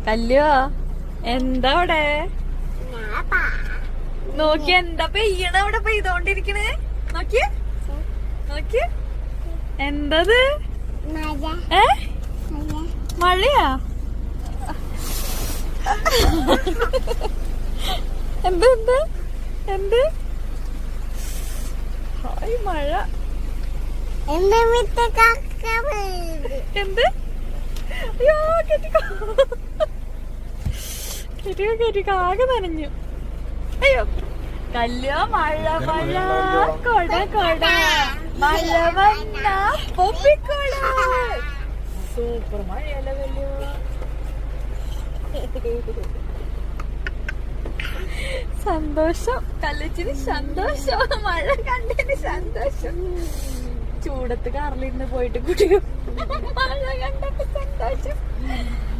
കല്യോ എന്താ അവിടെ നോക്കി? എന്താ പെയ്യണ അവിടെ പെയ്തോണ്ടിരിക്കണേ? നോക്കിയേ നോക്കിയേ, എന്തത്? ഏ മഴയാ? എന്ത് എന്ത് എന്ത്? ഹായ് മഴ. എന്ത്? അയ്യോ കെട്ടിക്കോ കെട്ടിക്കോ കെട്ടിക്കോ, ആകെ നനഞ്ഞു. അയ്യോ കല്യോ, മഴ മഴ കൊട കൊട, മഴ വന്ന പൊപ്പിക്കൊട. സൂപ്പർ മഴയല്ല കല്യോ. സന്തോഷം കല്ലച്ചിന്, സന്തോഷം. മഴ കണ്ടതിന് സന്തോഷം. ചൂടത്ത് കാറിലിരുന്ന് പോയിട്ട് കുടിക്കും. മഴ കണ്ടപ്പോ സന്തോഷം.